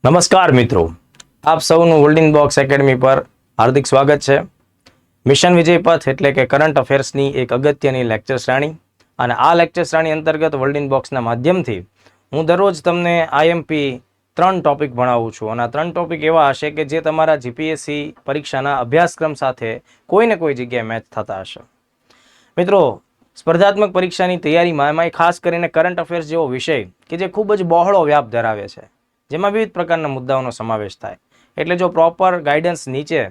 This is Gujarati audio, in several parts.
નમસ્કાર મિત્રો, આપ સૌનું હોલ્ડિંગ બોક્સ એકેડમી પર હાર્દિક સ્વાગત છે. મિશન વિજય પથ એટલે કે કરંટ અફેર્સની એક અગત્યની લેક્ચર શ્રેણી, અને આ લેક્ચર શ્રેણી અંતર્ગત હોલ્ડિંગ બોક્સના માધ્યમથી હું દરરોજ તમને આઈએમપી 3 ટોપિક ભણાવું છું. અને આ 3 ટોપિક એવા હશે કે જે તમારા જીપીએસસી પરીક્ષાના અભ્યાસક્રમ સાથે કોઈને કોઈ જગ્યાએ મેચ થતા હશે. મિત્રો, સ્પર્ધાત્મક પરીક્ષાની તૈયારીમાં એમાં ખાસ કરીને કરંટ અફેર્સ જેવો વિષય કે જે ખૂબ જ બહોળો વ્યાપ ધરાવે છે, જેમાં વિવિધ પ્રકારના મુદ્દાઓનો સમાવેશ થાય. એટલે જો પ્રોપર ગાઈડન્સ નીચે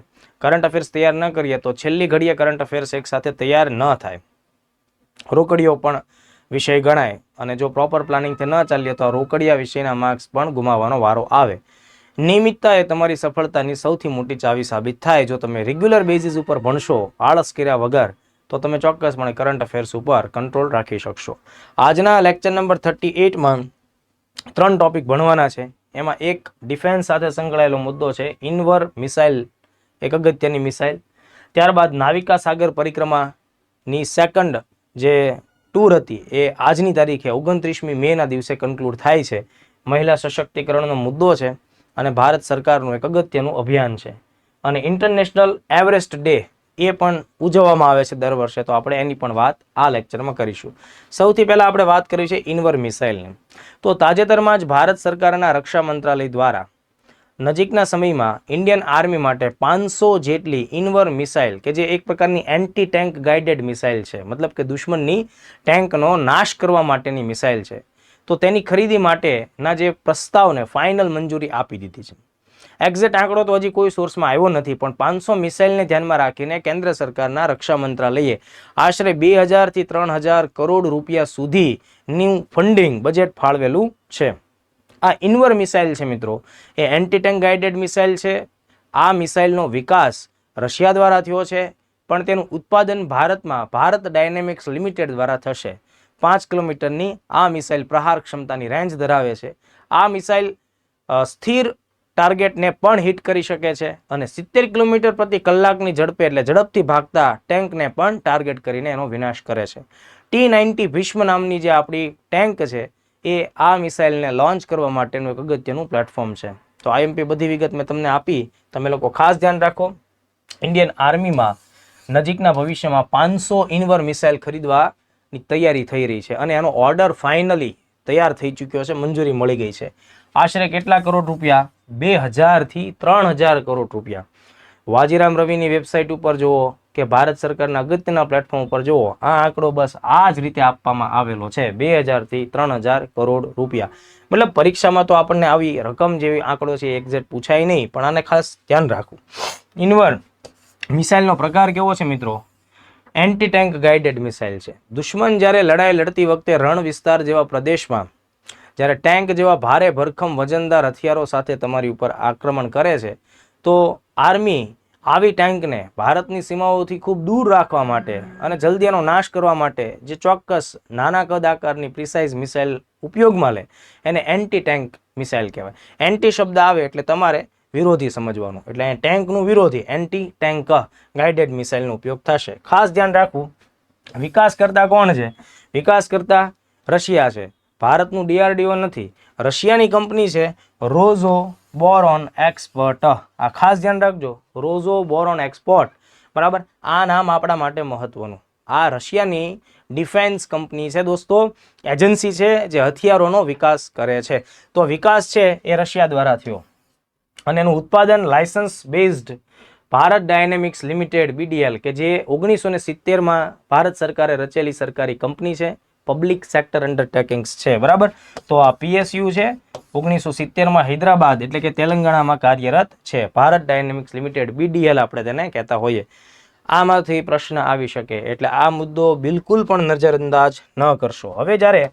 કરંટ અફેર્સ તૈયાર ન કરીએ તો છેલ્લી ઘડીએ કરંટ અફેર્સ એક સાથે તૈયાર ન થાય, રોકડીઓ પણ વિષય ગણાય. અને જો પ્રોપર પ્લાનિંગથી ન ચાલીએ તો રોકડિયા વિષયના માર્ક્સ પણ ગુમાવવાનો વારો આવે. નિયમિતતા એ તમારી સફળતાની સૌથી મોટી ચાવી સાબિત થાય. જો તમે રેગ્યુલર બેઝિસ ઉપર ભણશો આળસ કર્યા વગર, તો તમે ચોક્કસપણે કરંટ અફેર્સ ઉપર કંટ્રોલ રાખી શકશો. આજના લેક્ચર નંબર 38માં 3 ટોપિક ભણવાના છે. એમાં એક ડિફેન્સ સાથે સંકળાયેલો મુદ્દો છે, ઇનવર મિસાઇલ, એક અગત્યની મિસાઇલ. ત્યારબાદ નાવિકા સાગર પરિક્રમાની સેકન્ડ જે ટૂર હતી એ આજની તારીખે 29મી મેના દિવસે કન્ક્લુડ થાય છે. મહિલા સશક્તિકરણનો મુદ્દો છે અને ભારત સરકારનું એક અગત્યનું અભિયાન છે. અને ઇન્ટરનેશનલ એવરેસ્ટ ડે એ પણ ઉજવવામાં આવે છે દર વર્ષે, તો આપણે એની પણ વાત આ લેક્ચરમાં કરીશું. સૌથી પહેલા આપણે વાત કરી છે ઇનવર મિસાઇલની. તો તાજેતરમાં જ ભારત સરકારના રક્ષા મંત્રાલય દ્વારા નજીકના સમયમાં ઇન્ડિયન આર્મી માટે 500 જેટલી ઇનવર મિસાઇલ, કે જે એક પ્રકારની એન્ટી ટેન્ક ગાઇડેડ મિસાઇલ છે, મતલબ કે દુશ્મનની ટેન્કનો નાશ કરવા માટેની મિસાઇલ છે, તો તેની ખરીદી માટેના જે પ્રસ્તાવને ફાઇનલ મંજૂરી આપી દીધી છે. એક્ઝેક્ટ આંકડો તો હજી કોઈ સોર્સમાં આવ્યો નથી, પણ 500 મિસાઇલને ધ્યાનમાં રાખીને કેન્દ્ર સરકારના રક્ષા મંત્રાલયે આશરે 2000 થી 3000 કરોડ રૂપિયા સુધીનું ફંડિંગ બજેટ ફાળવેલું છે. આ ઇનવર મિસાઇલ છે મિત્રો, એ એન્ટી ટેન્ક ગાઇડેડ મિસાઇલ છે. આ મિસાઇલનો વિકાસ રશિયા દ્વારા થયો છે, પણ તેનું ઉત્પાદન ભારતમાં ભારત ડાયનેમિક્સ લિમિટેડ દ્વારા થશે. 5 કિલોમીટરની આ મિસાઇલ પ્રહાર ક્ષમતાની રેન્જ ધરાવે છે. આ મિસાઇલ સ્થિર ટાર્ગેટને પણ હિટ કરી શકે છે અને 70 કિલોમીટર પ્રતિ કલાકની ઝડપે, એટલે ઝડપથી ભાગતા ટેન્કને પણ ટાર્ગેટ કરીને એનો વિનાશ કરે છે. T-90 ભીષ્મ નામની જે આપણી ટેન્ક છે એ આ મિસાઇલને લોન્ચ કરવા માટેનું એક અગત્યનું પ્લેટફોર્મ છે. તો આઈએમપી બધી વિગત મેં તમને આપી, તમે લોકો ખાસ ધ્યાન રાખો. ઇન્ડિયન આર્મીમાં નજીકના ભવિષ્યમાં 500 ઇનવર મિસાઇલ ખરીદવાની તૈયારી થઈ રહી છે અને એનો ઓર્ડર ફાઇનલી તૈયાર થઈ ચૂક્યો છે, મંજૂરી મળી ગઈ છે. આશરે કેટલા કરોડ રૂપિયા? 2000 થી 3000 કરોડ રૂપિયા. વાજીરામ રવિની વેબસાઇટ ઉપર જુઓ કે ભારત સરકારના અગત્યના પ્લેટફોર્મ ઉપર જુઓ, આ આંકડો બસ આ જ રીતે આપવામાં આવેલો છે, 2000 થી 3000 કરોડ રૂપિયા. મતલબ પરીક્ષામાં તો આપણને આવી રકમ જેવી આંકડો છે એક્ઝેક્ટ પૂછાય નહીં, પણ આને ખાસ ધ્યાન રાખવું. ઇનવર મિસાઇલનો પ્રકાર કેવો છે મિત્રો? એન્ટી ટેન્ક ગાઇડેડ મિસાઇલ છે. દુશ્મન જ્યારે લડાઈ લડતી વખતે રણ વિસ્તાર જેવા પ્રદેશમાં જ્યારે ટેન્ક જેવા ભારે ભરખમ વજનદાર હથિયારો સાથે તમારી ઉપર આક્રમણ કરે છે, તો આર્મી આવી ટેન્કને ભારતની સીમાઓથી ખૂબ દૂર રાખવા માટે અને જલ્દી એનો નાશ કરવા માટે જે ચોક્કસ નાના કદ આકારની પ્રિસાઇઝ મિસાઇલ ઉપયોગમાં લે, એને એન્ટી ટેન્ક મિસાઇલ કહેવાય. એન્ટી શબ્દ આવે એટલે તમારે વિરોધી સમજવાનું, એટલે ટેન્કનું વિરોધી એન્ટી ટેન્ક ગાઇડેડ મિસાઇલનો ઉપયોગ થશે. ખાસ ધ્યાન રાખવું, વિકાસ કરતા કોણ છે? વિકાસ કરતા રશિયા છે, ભારતનું DRDO નથી. રશિયાની કંપની છે રોઝોબોરોન એક્સપર્ટ. આ ખાસ ધ્યાન રાખજો, રોઝોબોરોન એક્સપર્ટ, બરાબર. આ નામ આપણા માટે મહત્વનું. આ રશિયાની ડિફેન્સ કંપની છે દોસ્તો, એજન્સી છે જે હથિયારોનો વિકાસ કરે છે. તો વિકાસ છે એ રશિયા દ્વારા થયો અને એનું ઉત્પાદન licence based Bharat dynamics limited BDL, કે જે 1970માં ભારત સરકારે રચેલી સરકારી કંપની છે, પબ્લિક સેક્ટર અંડરટેકિંગ્સ છે, બરાબર. તો આ PSU છે, 1970માં હૈદરાબાદ એટલે કે તેલંગાણામાં કાર્યરત છે. ભારત ડાયનેમિક્સ લિમિટેડ BDL આપણે તેને કહેતા હોઈએ. આમાંથી પ્રશ્ન આવી શકે, એટલે આ મુદ્દો બિલકુલ પણ નજરઅંદાજ ન કરશો. હવે જ્યારે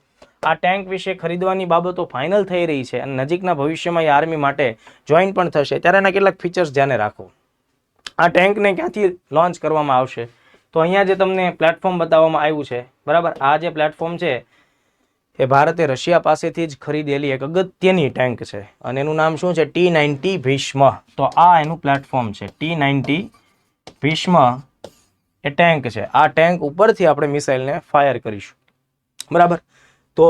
આ ટેન્ક વિશે ખરીદવાની બાબતો ફાઇનલ થઈ રહી છે અને નજીકના ભવિષ્યમાં એ આર્મી માટે જોઈન પણ થશે, ત્યારે એના કેટલાક ફીચર્સ ધ્યાને રાખો. આ ટેન્કને ક્યાંથી લોન્ચ કરવામાં આવશે? તો અહીંયા જે તમને પ્લેટફોર્મ બતાવવામાં આવ્યું છે, બરાબર, આ જે પ્લેટફોર્મ છે એ ભારતે રશિયા પાસેથી જ ખરીદેલી એક અગત્યની ટેન્ક છે અને એનું નામ શું છે? T-90 ભીષ્મ. તો આ એનું પ્લેટફોર્મ છે, T-90 ભીષ્મ એ ટેન્ક છે. આ ટેન્ક ઉપરથી આપણે મિસાઇલને ફાયર કરીશું, બરાબર. તો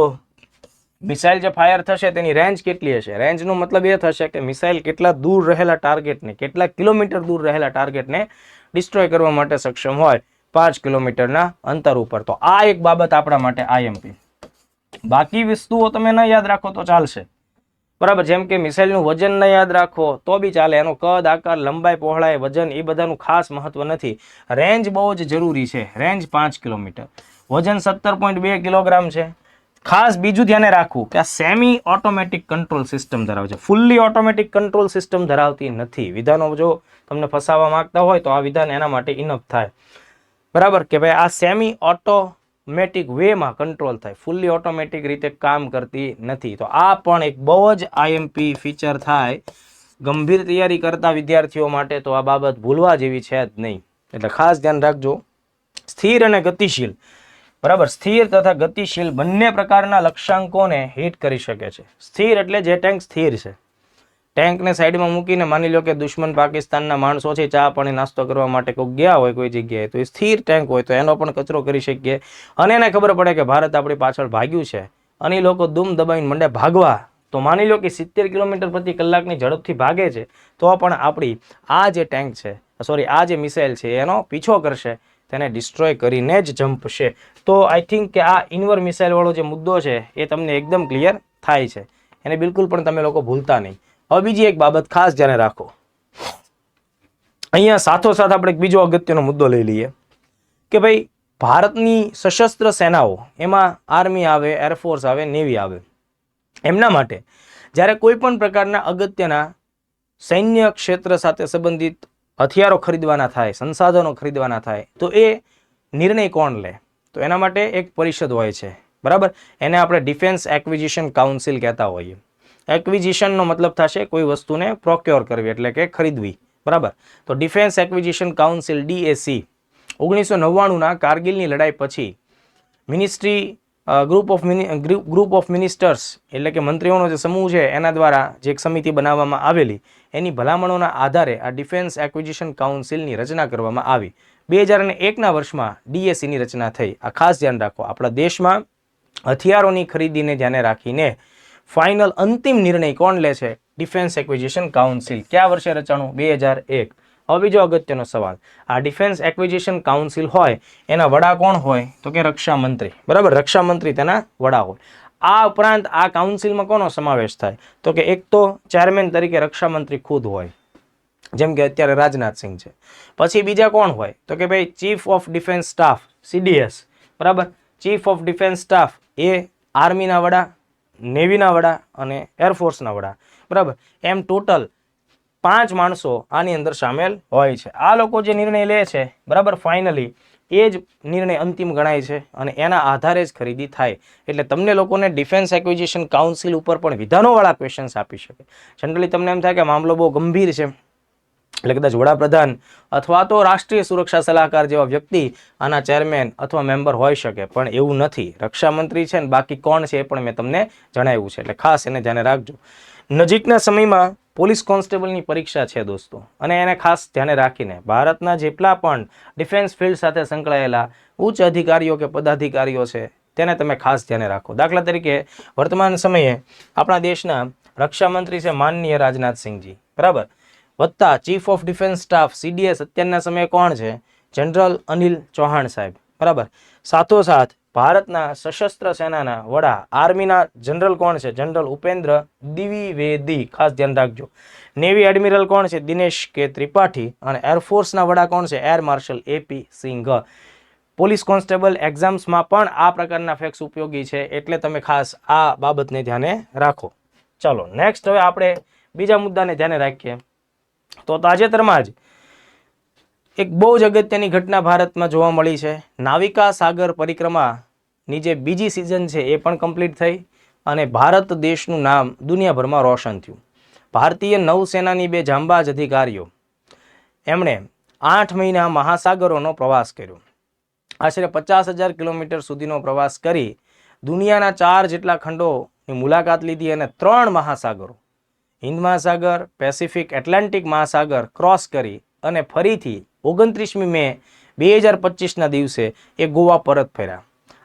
મિસાઇલ જે ફાયર થશે તેની રેન્જ કેટલી હશે? રેન્જનો મતલબ એ થશે કે મિસાઇલ કેટલા દૂર રહેલા ટાર્ગેટને, કેટલા કિલોમીટર દૂર રહેલા ટાર્ગેટને ડિસ્ટ્રોય કરવા માટે સક્ષમ હોય 5 કિલોમીટરના અંતર ઉપર. તો આ એક બાબત આપણા માટે આઈએમપી. બાકી વસ્તુઓ તમે ન યાદ રાખો તો ચાલશે, બરાબર. જેમ કે મિસાઇલનું વજન ન યાદ રાખો તો બી ચાલે, એનો કદ, આકાર, લંબાઈ, પહોળાઈ, વજન એ બધાનું ખાસ મહત્વ નથી. રેન્જ બહુ જ જરૂરી છે. રેન્જ 5 કિલોમીટર, વજન 17.2 કિલોગ્રામ છે. ખાસ બીજું ધ્યાને રાખવું કે આ સેમી ઓટોમેટિક કંટ્રોલ સિસ્ટમ ધરાવે છે, ફૂલ્લી ઓટોમેટિક કંટ્રોલ સિસ્ટમ ધરાવતી નથી. વિધાનો જો તમને ફસાવવા માંગતા હોય તો આ વિધાન એના માટે ઇનફ થાય, બરાબર, કે ભાઈ આ સેમી ઓટોમેટિક વેમાં કંટ્રોલ થાય, ફૂલ્લી ઓટોમેટિક રીતે કામ કરતી નથી. તો આ પણ એક બહુ જ આઈએમપી ફીચર થાય ગંભીર તૈયારી કરતા વિદ્યાર્થીઓ માટે. તો આ બાબત ભૂલવા જેવી છે જ નહીં, એટલે ખાસ ધ્યાન રાખજો. સ્થિર અને ગતિશીલ, બરાબર, સ્થિર તથા ગતિશીલ બંને પ્રકારના લક્ષ્યાંકોને હિટ કરી શકે છે. સ્થિર એટલે જે ટેન્ક સ્થિર છે, ટેન્કને સાઈડમાં મૂકીને માની લો કે દુશ્મન પાકિસ્તાનના માણસો છે, ચા પાણી નાસ્તો કરવા માટે કોઈ ગયા હોય કોઈ જગ્યાએ, તો એ સ્થિર ટેન્ક હોય તો એનો પણ કચરો કરી શકીએ. અને એને ખબર પડે કે ભારત આપણી પાછળ ભાગ્યું છે અને એ લોકો દુમ દબાઈને મંડે ભાગવા, તો માની લો કે 70 કિલોમીટર પ્રતિ કલાકની ઝડપથી ભાગે છે, તો પણ આપણી આ જે ટેન્ક છે, સોરી આ જે મિસાઇલ છે એનો પીછો કરશે, તેને ડિસ્ટ્રોય કરીને જ જંપશે. તો આઈ થિંક કે આ ઇનવર મિસાઇલ વાળો જે મુદ્દો છે એ તમને એકદમ ક્લિયર થાય છે, એને બિલકુલ પણ તમે લોકો ભૂલતા નહીં. હવે બીજી એક બાબત ખાસ ધ્યાને રાખો. અહીંયા સાથોસાથ આપણે એક બીજો અગત્યનો મુદ્દો લઈ લઈએ કે ભાઈ ભારતની સશસ્ત્ર સેનાઓ, એમાં આર્મી આવે, એરફોર્સ આવે, નેવી આવે, એમના માટે જ્યારે કોઈ પણ પ્રકારના અગત્યના સૈન્ય ક્ષેત્ર સાથે સંબંધિત હથિયારો ખરીદવાના થાય, સંસાધનો ખરીદવાના થાય, તો એ નિર્ણય કોણ લે? તો એના માટે એક પરિષદ હોય છે, બરાબર. એને આપણે ડિફેન્સ એક્વિઝિશન કાઉન્સિલ કહેતા હોઈએ. એક્વિઝિશનનો મતલબ થશે કોઈ વસ્તુને પ્રોક્યોર કરવી, એટલે કે ખરીદવી, બરાબર. તો ડિફેન્સ એક્વિઝિશન કાઉન્સિલ DAC 1999ના કારગિલની લડાઈ પછી મિનિસ્ટ્રી ગ્રુપ ઓફ મિનિસ્ટર્સ એટલે કે મંત્રીઓનો જે સમૂહ છે એના દ્વારા જે એક સમિતિ બનાવવામાં આવેલી, એની ભલામણોના આધારે આ ડિફેન્સ એક્વિઝિશન કાઉન્સિલની રચના કરવામાં આવી. 2001ના વર્ષમાં DACની રચના થઈ. આ ખાસ ધ્યાન રાખો, આપણા દેશમાં હથિયારોની ખરીદીને ધ્યાને રાખીને ફાઇનલ અંતિમ નિર્ણય કોણ લે છે? Defence acquisition council. કયા વર્ષે રચાણું? 2001. હવે બીજો અગત્યનો સવાલ, આ ડિફેન્સ એક્વિઝિશન કાઉન્સિલ હોય એના વડા કોણ હોય? તો કે રક્ષા મંત્રી, બરાબર. રક્ષા મંત્રી તેના વડા હોય. આ ઉપરાંત આ કાઉન્સિલમાં કોનો સમાવેશ થાય? તો કે એક તો ચેરમેન તરીકે રક્ષા મંત્રી ખુદ હોય, જેમ કે અત્યારે રાજનાથસિંહ છે. પછી બીજા કોણ હોય? તો કે ભાઈ chief of defence staff, CDS, બરાબર. ચીફ ઓફ ડિફેન્સ સ્ટાફ એ આર્મીના વડા, નેવીના વડા અને એરફોર્સના વડા, બરાબર. એમ ટોટલ 5 માણસો આની અંદર સામેલ હોય છે. આ લોકો જે નિર્ણય લે છે, બરાબર, ફાઇનલી એ જ નિર્ણય અંતિમ ગણાય છે અને એના આધારે જ ખરીદી થાય. એટલે તમને લોકોને ડિફેન્સ એક્વિઝિશન કાઉન્સિલ ઉપર પણ વિધાનોવાળા ક્વેશ્ચન્સ આપી શકે. જનરલી તમને એમ થાય કે મામલો બહુ ગંભીર છે, એટલે કદાચ વડાપ્રધાન અથવા તો રાષ્ટ્રીય સુરક્ષા સલાહકાર જેવા વ્યક્તિ આના ચેરમેન અથવા મેમ્બર હોઈ શકે, પણ એવું નથી. રક્ષા મંત્રી છે ને બાકી કોણ છે એ પણ મેં તમને જણાવ્યું છે, એટલે ખાસ એને ધ્યાને રાખજો. નજીકના સમયમાં પોલીસ કોન્સ્ટેબલની પરીક્ષા છે દોસ્તો, અને એને ખાસ ધ્યાને રાખીને ભારતના જેટલા પણ ડિફેન્સ ફિલ્ડ સાથે સંકળાયેલા ઉચ્ચ અધિકારીઓ કે પદાધિકારીઓ છે તેને તમે ખાસ ધ્યાને રાખો. દાખલા તરીકે વર્તમાન સમયે આપણા દેશના રક્ષા મંત્રી છે માનનીય રાજનાથસિંહજી, બરાબર, વત્તા chief of defence staff CDS અત્યારના સમયે કોણ છે? જનરલ અનિલ ચૌહાણ સાહેબ, બરાબર. સાથોસાથ ભારતના સશસ્ત્ર સેનાના વડા આર્મીના જનરલ કોણ છે? જનરલ ઉપેન્દ્ર દ્વિવેદી, ખાસ ધ્યાન રાખજો. નેવી એડમિરલ કોણ છે? દિનેશ કે ત્રિપાઠી. અને એરફોર્સના વડા કોણ છે? Air marshal AP Singh. Police constable એક્ઝામ્સમાં પણ આ પ્રકારના ફેક્ટ્સ ઉપયોગી છે, એટલે તમે ખાસ આ બાબતને ધ્યાને રાખો. ચાલો નેક્સ્ટ હવે આપણે બીજા મુદ્દાને ધ્યાને રાખીએ. તો તાજેતરમાં જ એક બહુ જ અગત્યની ઘટના ભારતમાં જોવા મળી છે. નાવિકા સાગર પરિક્રમાની જે બીજી સિઝન છે એ પણ કમ્પ્લીટ થઈ અને ભારત દેશનું નામ દુનિયાભરમાં રોશન થયું. ભારતીય નૌસેનાની 2 જાંબાઝ અધિકારીઓ એમણે 8 મહિના મહાસાગરોનો પ્રવાસ કર્યો. આશરે 50,000 કિલોમીટર સુધીનો પ્રવાસ કરી દુનિયાના 4 જેટલા ખંડોની મુલાકાત લીધી અને 3 મહાસાગરો, હિન્દ મહાસાગર, પેસિફિક, એટલાન્ટિક મહાસાગર ક્રોસ કરી અને ફરીથી 29મી મે 2025ના દિવસે એ ગોવા પરત ફર્યા.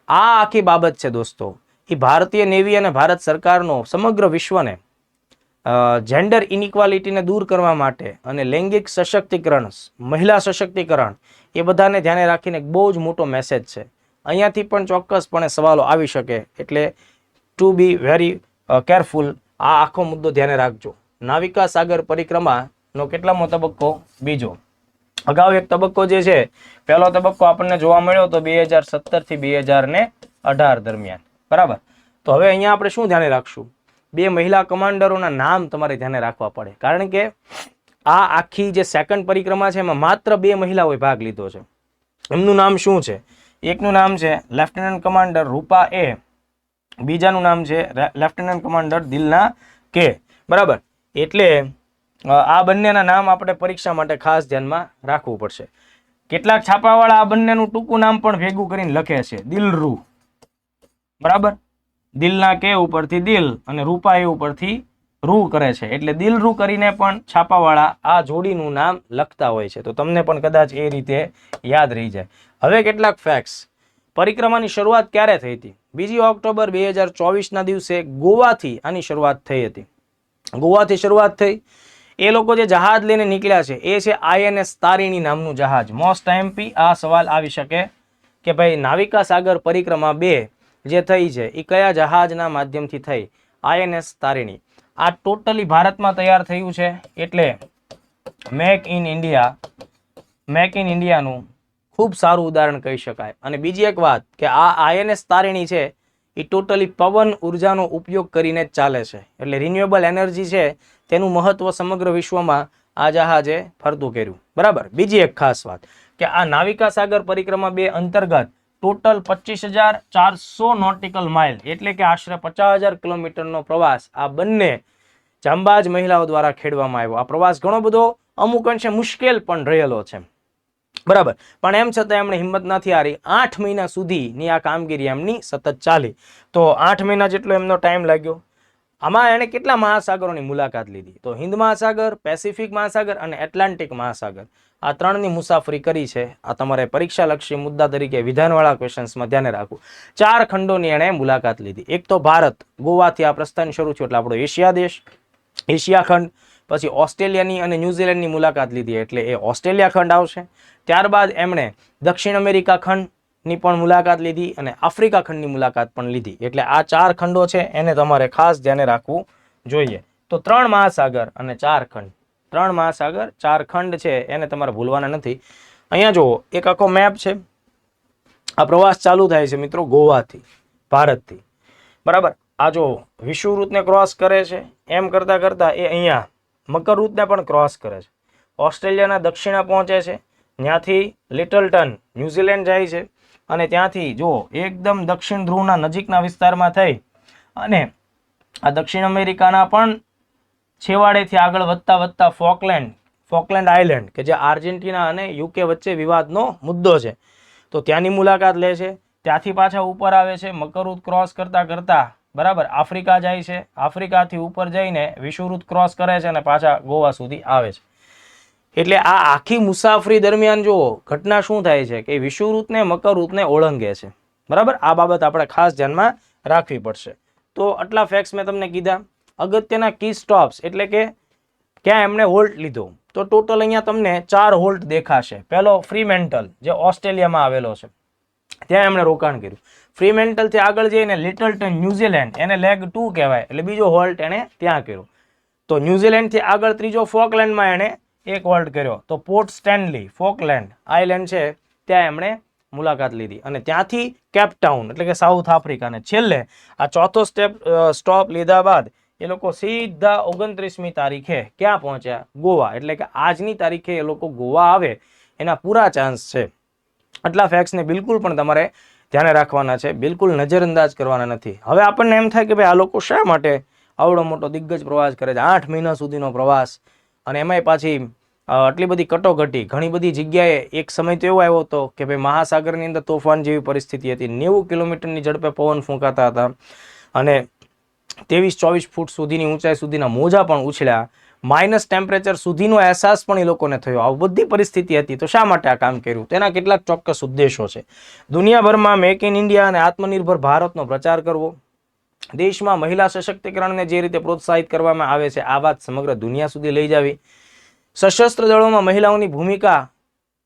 આ આખી બાબત છે દોસ્તો એ ભારતીય નેવી અને ભારત સરકારનો સમગ્ર વિશ્વને જેન્ડર ઇનઇક્વાલિટીને દૂર કરવા માટે અને લૈંગિક સશક્તિકરણ, મહિલા સશક્તિકરણ એ બધાને ધ્યાને રાખીને એક બહુ જ મોટો મેસેજ છે. અહીંયાથી પણ ચોક્કસપણે સવાલો આવી શકે, એટલે ટુ બી વેરી કેરફુલ. આ આખો મુદ્દો ધ્યાને રાખજો. નાવિકા સાગર પરિક્રમાનો કેટલામો તબક્કો? બીજો. અગાઉ એક તબક્કો જે છે, પહેલો તબક્કો આપણને જોવા મળ્યો તો 2017 થી 2018 દરમિયાન, બરાબર. તો હવે અહીંયા આપણે શું ધ્યાને રાખશું? 2 મહિલા કમાન્ડરોના નામ તમારે ધ્યાને રાખવા પડે, કારણ કે આ આખી જે સેકન્ડ પરિક્રમા છે એમાં માત્ર 2 મહિલાઓએ ભાગ લીધો છે. એમનું નામ શું છે? એકનું નામ છે લેફ્ટનન્ટ કમાન્ડર રૂપા એ, બીજાનું નામ છે લેફ્ટનન્ટ કમાન્ડર દિલના કે, બરાબર. એટલે આ બંનેના નામ આપણે પરીક્ષા માટે ખાસ ધ્યાનમાં રાખવું પડશે. કેટલાક છાપાવાળા આ બંનેનું ટૂંકું નામ પણ ભેગું કરીને લખે છે, દિલરૂ, બરાબર. દિલના કે ઉપરથી દિલ અને રૂપા એ ઉપરથી રૂ કરે છે, એટલે દિલરૂ કરીને પણ છાપાવાળા આ જોડીનું નામ લખતા હોય છે. તો તમને પણ કદાચ એ રીતે યાદ રહી જાય. હવે કેટલાક ફેક્ટ્સ. પરિક્રમાની શરૂઆત ક્યારે થઈ હતી? 2 ઓક્ટોબર 2024 ના દિવસે ગોવાથી આની શરૂઆત થઈ હતી. ગોવાથી શરૂઆત થઈ. એ લોકો જે જહાજ લઈને નીકળ્યા છે એ છે INS તારીણી નામનું જહાજ. મોસ્ટ MP આ સવાલ આવી શકે કે ભાઈ નાવિકા સાગર પરિક્રમા 2 જે થઈ છે એ કયા જહાજના માધ્યમથી થઈ? INS તારીણી. આ ટોટલી ભારતમાં તૈયાર થયું છે, એટલે મેક ઇન ઇન્ડિયાનું ખૂબ સારું ઉદાહરણ કહી શકાય. અને બીજી એક વાત કે આ INS તારીણી છે એ ટોટલી પવન ઉર્જાનો ઉપયોગ કરીને જ ચાલે છે, એટલે રિન્યુએબલ એનર્જી છે તેનું મહત્વ સમગ્ર વિશ્વમાં આ જહાજે ફરતું કર્યું, બરાબર. બીજી એક ખાસ વાત કે આ નાવિકા સાગર પરિક્રમા 2 અંતર્ગત ટોટલ 25,400 નોટિકલ માઇલ, એટલે કે આશરે 50,000 કિલોમીટરનો પ્રવાસ આ બંને જાંબાજ મહિલાઓ દ્વારા ખેડવામાં આવ્યો. આ પ્રવાસ ઘણો બધો અમુક અંશે મુશ્કેલ પણ રહેલો છે, બરાબર. પણ એમ છતાં એમણે હિંમત નથી હારી. 8 મહિના સુધીની આ કામગીરી એમની સતત ચાલી. તો 8 મહિના જેટલો એમનો ટાઈમ લાગ્યો. આમાં એણે કેટલા મહાસાગરોની મુલાકાત લીધી? તો હિન્દ મહાસાગર, પેસિફિક મહાસાગર અને એટલાન્ટિક મહાસાગર, આ 3ની મુસાફરી કરી છે. આ તમારે પરીક્ષાલક્ષી મુદ્દા તરીકે વિધાનવાળા ક્વેશ્ચન્સમાં ધ્યાને રાખવું. 4 ખંડોની એણે મુલાકાત લીધી. એક તો ભારત, ગોવાથી આ પ્રસ્થાન શરૂ થયું એટલે આપણો એશિયા દેશ, એશિયા ખંડ. પછી ઓસ્ટ્રેલિયાની અને ન્યુઝીલેન્ડની મુલાકાત લીધી એટલે એ ઓસ્ટ્રેલિયા ખંડ આવશે. ત્યારબાદ એમણે દક્ષિણ અમેરિકા ખંડની પણ મુલાકાત લીધી અને આફ્રિકા ખંડની મુલાકાત પણ લીધી. એટલે આ 4 ખંડો છે એને તમારે ખાસ ધ્યાને રાખવું જોઈએ. તો 3 મહાસાગર અને 4 ખંડ, 3 મહાસાગર 4 ખંડ છે એને તમારે ભૂલવાના નથી. અહીંયા જુઓ એક આખો મેપ છે. આ પ્રવાસ ચાલુ થાય છે મિત્રો ગોવાથી, ભારતથી, બરાબર. આ જો વિષુવવૃત્તને ક્રોસ કરે છે, એમ કરતા કરતા એ અહીંયા મકરવૃત્તને પણ ક્રોસ કરે છે. ઓસ્ટ્રેલિયાના દક્ષિણે પહોંચે છે, ત્યાંથી લિટલટન ન્યુઝીલેન્ડ જાય છે અને ત્યાંથી જો એકદમ દક્ષિણ ધ્રુવના નજીકના વિસ્તારમાં થઈ અને આ દક્ષિણ અમેરિકાના પણ છેવાડેથી આગળ વધતા વધતા ફોકલેન્ડ આઇલેન્ડ કે જે આર્જેન્ટિના અને UK વચ્ચે વિવાદનો મુદ્દો છે, તો ત્યાંની મુલાકાત લે છે. ત્યાંથી પાછા ઉપર આવે છે, મકરવૃત્ત ક્રોસ કરતા કરતા, બરાબર, આફ્રિકા જાય છે. આફ્રિકાથી ઉપર જઈને વિષુવવૃત્ત ક્રોસ કરે છે અને પાછા ગોવા સુધી આવે છે. એટલે આ આખી મુસાફરી દરમિયાન જો ઘટના શું થાય છે કે વિષુવવૃત્તને મકરવૃત્તને ઓળંગે છે, બરાબર. આ બાબત આપણે ખાસ ધ્યાનમાં રાખવી પડશે. તો આટલા ફેક્ટ્સ મેં તમને કીધા. અગત્યના કી સ્ટોપ્સ એટલે કે ક્યાં એમણે હોલ્ટ લીધો, તો ટોટલ અહીંયા તમને 4 હોલ્ટ દેખાશે. પહેલો ફ્રીમેન્ટલ જે ઓસ્ટ્રેલિયામાં આવેલો છે, ત્યાં એમણે રોકાણ કર્યું. ફ્રીમેન્ટલથી આગળ જઈને લિટલટન ન્યુઝીલેન્ડ, એને લેગ 2 કહેવાય, એટલે બીજો હોલ્ટ એણે ત્યાં કર્યો. તો ન્યુઝીલેન્ડથી આગળ ત્રીજો ફોકલેન્ડમાં એણે એક હોલ્ટ કર્યો. તો પોર્ટ સ્ટેનલી ફોકલેન્ડ આઇલેન્ડ છે ત્યાં એમણે મુલાકાત લીધી અને ત્યાંથી કેપટાઉન એટલે કે સાઉથ આફ્રિકા. અને છેલ્લે આ ચોથો સ્ટોપ લીધા બાદ એ લોકો સીધા 29મી તારીખે ક્યાં પહોંચ્યા? ગોવા. એટલે કે આજની તારીખે એ લોકો ગોવા આવે એના પૂરા ચાન્સ છે. આટલા ફેક્ટ્સને બિલકુલ પણ તમારે ધ્યાને રાખવાના છે, બિલકુલ નજરઅંદાજ કરવાના નથી. હવે આપણને એમ થાય કે ભાઈ આ લોકો શા માટે આવડો મોટો દિગ્ગજ પ્રવાસ કરે છે, 8 મહિના સુધીનો પ્રવાસ, અને એમાંય પાછી આટલી બધી કટોકટી. ઘણી બધી જગ્યાએ એક સમય તો એવો આવ્યો હતો કે ભાઈ મહાસાગરની અંદર તોફાન જેવી પરિસ્થિતિ હતી. 90 કિલોમીટરની ઝડપે પવન ફૂંકાતા હતા અને 23-24 ફૂટ સુધીની ઊંચાઈ સુધીના મોજા પણ ઉછળ્યા. માઇનસ ટેમ્પરેચર સુધીનો અહેસાસ પણ એ લોકોને થયો. આ બધી પરિસ્થિતિ હતી. તો શા માટે આ કામ કર્યું? તેના કેટલાક ચોક્કસ ઉદ્દેશો છે. દુનિયાભરમાં મેક ઇન ઇન્ડિયા અને આત્મનિર્ભર ભારતનો પ્રચાર કરવો, દેશમાં મહિલા સશક્તિકરણને જે રીતે પ્રોત્સાહિત કરવામાં આવે છે આ વાત સમગ્ર દુનિયા સુધી લઈ જાવી. સશસ્ત્ર દળોમાં મહિલાઓની ભૂમિકા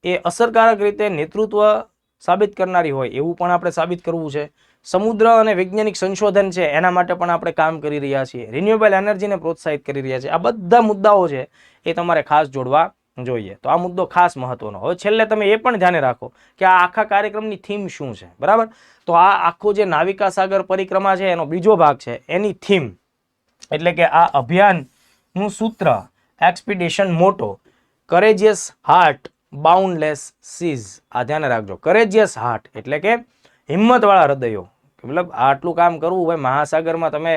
એ અસરકારક રીતે નેતૃત્વ સાબિત કરનારી હોય એવું પણ આપણે સાબિત કરવું છે. સમુદ્ર અને વૈજ્ઞાનિક સંશોધન છે એના માટે પણ આપણે કામ કરી રહ્યા છીએ. રિન્યુએબલ એનર્જીને પ્રોત્સાહિત કરી રહ્યા છીએ. આ બધા મુદ્દાઓ છે એ તમારે ખાસ જોડવા જોઈએ. તો આ મુદ્દો ખાસ મહત્વનો. હવે છેલ્લે તમે એ પણ ધ્યાને રાખો કે આ આખા કાર્યક્રમની થીમ શું છે, બરાબર? તો આ આખું જે નાવિકા સાગર પરિક્રમા છે એનો બીજો ભાગ છે એની થીમ, એટલે કે આ અભિયાનનું સૂત્ર, એક્સપિડિશન મોટો, કરેજિયસ હાર્ટ બાઉન્ડલેસ સીઝ. આ ધ્યાન રાખજો. કરેજિયસ હાર્ટ એટલે કે હિંમતવાળા હૃદયો. મતલબ આટલું કામ કરવું હોય મહાસાગરમાં, તમે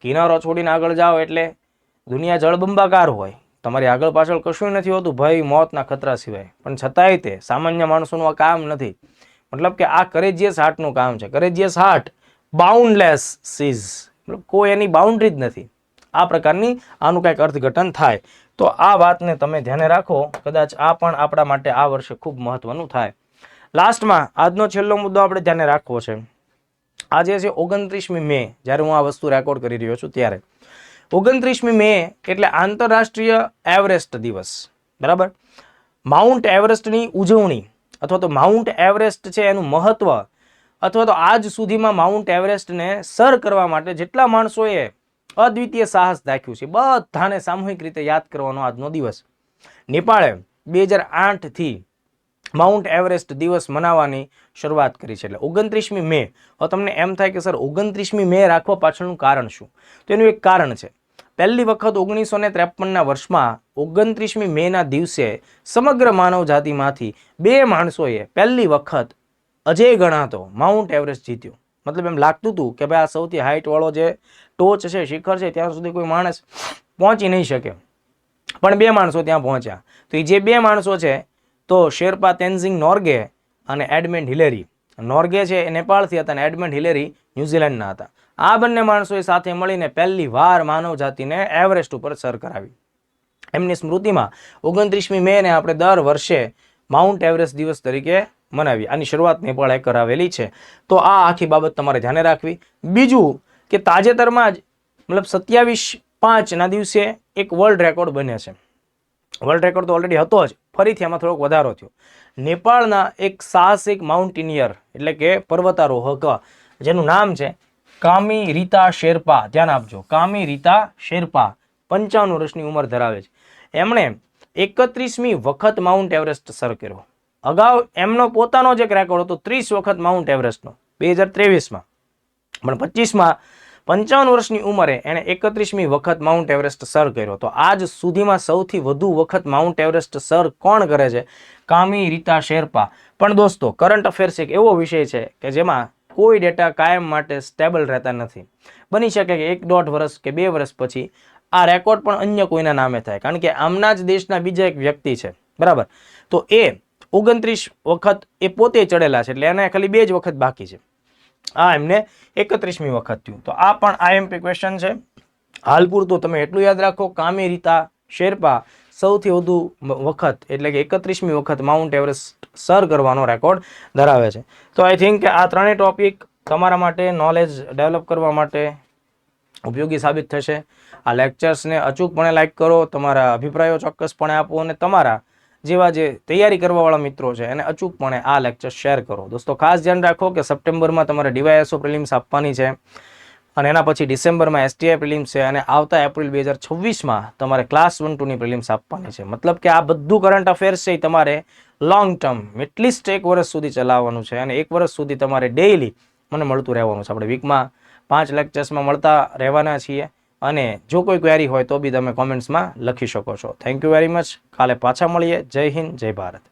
કિનારો છોડીને આગળ જાઓ એટલે દુનિયા જળબંબાકાર હોય, તમારી આગળ પાછળ કશું નથી હોતું ભય મોતના ખતરા સિવાય, પણ છતાંય તે સામાન્ય માણસોનું આ કામ નથી. મતલબ કે આ કરેજિયસ હાર્ટનું કામ છે. કરેજિયસ હાર્ટ બાઉન્ડલેસ સીઝ, મતલબ કોઈ એની બાઉન્ડ્રી જ નથી. આ પ્રકારની આનું કંઈક અર્થઘટન થાય. તો આ વાતને તમે ધ્યાને રાખો. કદાચ આ પણ આપણા માટે આ વર્ષે ખૂબ મહત્વનું થાય. લાસ્ટમાં આજનો છેલ્લો મુદ્દો આપણે ધ્યાને રાખવો છે. આજે છે 29મી મે, જ્યારે હું આ વસ્તુ રેકોર્ડ કરી રહ્યો છું ત્યારે 29મી મે એટલે આંતરરાષ્ટ્રીય એવરેસ્ટ દિવસ, બરાબર? માઉન્ટ એવરેસ્ટની ઉજવણી અથવા તો માઉન્ટ એવરેસ્ટ છે એનું મહત્વ, અથવા તો આજ સુધીમાં માઉન્ટ એવરેસ્ટને સર કરવા માટે જેટલા માણસોએ અદ્વિતીય સાહસ દાખ્યું છે બધાને સામૂહિક રીતે યાદ કરવાનો આજનો દિવસ. નેપાળે 2008થી માઉન્ટ એવરેસ્ટ દિવસ મનાવવાની શરૂઆત કરી છે, એટલે 29મી મે. હવે તમને એમ થાય કે સર 29મી મે રાખવા પાછળનું કારણ શું? તો એનું એક કારણ છે. પહેલી વખત 1953ના વર્ષમાં 29મી મેના દિવસે સમગ્ર માનવ જાતિમાંથી 2 માણસોએ પહેલી વખત અજેય ગણાતો માઉન્ટ એવરેસ્ટ જીત્યો. મતલબ એમ લાગતું હતું કે ભાઈ આ સૌથી હાઈટ વાળો જે ટોચ છે, શિખર છે, ત્યાં સુધી કોઈ માણસ પહોંચી નહીં શકે, પણ 2 માણસો ત્યાં પહોંચ્યા. તો એ જે 2 માણસો છે તો શેરપા તેન્ઝિંગ નોર્ગે અને એડમંડ હિલેરી. નોર્ગે છે એ નેપાળથી હતા અને એડમંડ હિલેરી ન્યુઝીલેન્ડના હતા. આ બંને માણસોએ સાથે મળીને પહેલી વાર માનવ જાતિને એવરેસ્ટ ઉપર સર કરાવી. એમની સ્મૃતિમાં 29મી મેને આપણે દર વર્ષે માઉન્ટ એવરેસ્ટ દિવસ તરીકે મનાવી. આની શરૂઆત નેપાળે કરાવેલી છે. તો આ આખી બાબત તમારે ધ્યાને રાખવી. બીજું કે તાજેતરમાં જ મતલબ 27/5ના દિવસે એક વર્લ્ડ રેકોર્ડ બને છે. વર્લ્ડ રેકોર્ડ તો ઓલરેડી હતો જ, ફરીથી આમાં થોડોક વધારો થયો. નેપાળના એક સાહસિક માઉન્ટેનિયર એટલે કે પર્વતારોહક જેનું નામ છે કામી રીતા શેરપા. ધ્યાન આપજો, કામી રીતા શેરપા 55 વર્ષની ઉંમર ધરાવે છે. એમણે 31મી વખત માઉન્ટ એવરેસ્ટ સર કર્યો. અગાઉ એમનો પોતાનો જ એક રેકોર્ડ હતો 30 વખત માઉન્ટ એવરેસ્ટનો 2023માં, પણ 25માં 55 વર્ષની ઉંમરે એણે 31મી વખત માઉન્ટ એવરેસ્ટ સર કર્યો. તો આજ સુધીમાં સૌથી વધુ વખત માઉન્ટ એવરેસ્ટ સર કોણ કરે છે? કામી રીતા શેરપા. પણ દોસ્તો, કરંટ અફેર્સ એક એવો વિષય છે કે જેમાં કોઈ ડેટા કાયમ માટે સ્ટેબલ રહેતા નથી. બની શકે કે 1.5 વર્ષ કે 2 વર્ષ પછી આ રેકોર્ડ પણ અન્ય કોઈના નામે થાય, કારણ કે આમના જ દેશના બીજા એક વ્યક્તિ છે, બરાબર? તો એ 29 વખત એ પોતે ચડેલા છે, એટલે એને ખાલી 2 જ વખત બાકી છે. આ એમને 31મી વખત થયું. તો આ પણ આઈએમપી ક્વેશ્ચન છે. હાલ પૂરતું તમે એટલું યાદ રાખો, કામી રીતા શેરપા સૌથી વધુ વખત એટલે કે 31મી વખત માઉન્ટ એવરેસ્ટ સર કરવાનો રેકોર્ડ ધરાવે છે. તો આઈ થિંક કે આ ત્રણેય ટોપિક તમારા માટે નોલેજ ડેવલપ કરવા માટે ઉપયોગી સાબિત થશે. આ લેક્ચર્સને અચૂકપણે લાઈક કરો, તમારા અભિપ્રાયો ચોક્કસપણે આપો, અને તમારા જેવા જે તૈયારી કરવાવાળા મિત્રો છે એને અચૂકપણે આ લેક્ચર શેર કરો. દોસ્તો ખાસ ધ્યાન રાખો કે સપ્ટેમ્બરમાં તમારે ડીવાયએસઓ પ્રિલિમ્સ આપવાની છે, અને એના પછી ડિસેમ્બરમાં એસટીઆઈ પ્રિલિમ્સ છે, અને આવતા એપ્રિલ 2026માં તમારે ક્લાસ 1-2ની પ્રિલિમ્સ આપવાની છે. મતલબ કે આ બધું કરંટ અફેર્સ છે એ તમારે લોંગ ટર્મ એટલીસ્ટ 1 વર્ષ સુધી ચલાવવાનું છે, અને 1 વર્ષ સુધી તમારે ડેઇલી મને મળતું રહેવાનું છે. આપણે વીકમાં 5 લેક્ચર્સમાં મળતા રહેવાના છીએ, અને જો કોઈ ક્વેરી હોય તો બી તમે કોમેન્ટ્સમાં લખી શકો છો. Thank you very much. કાલે પાછા મળીએ. જય હિન્દ, જય ભારત.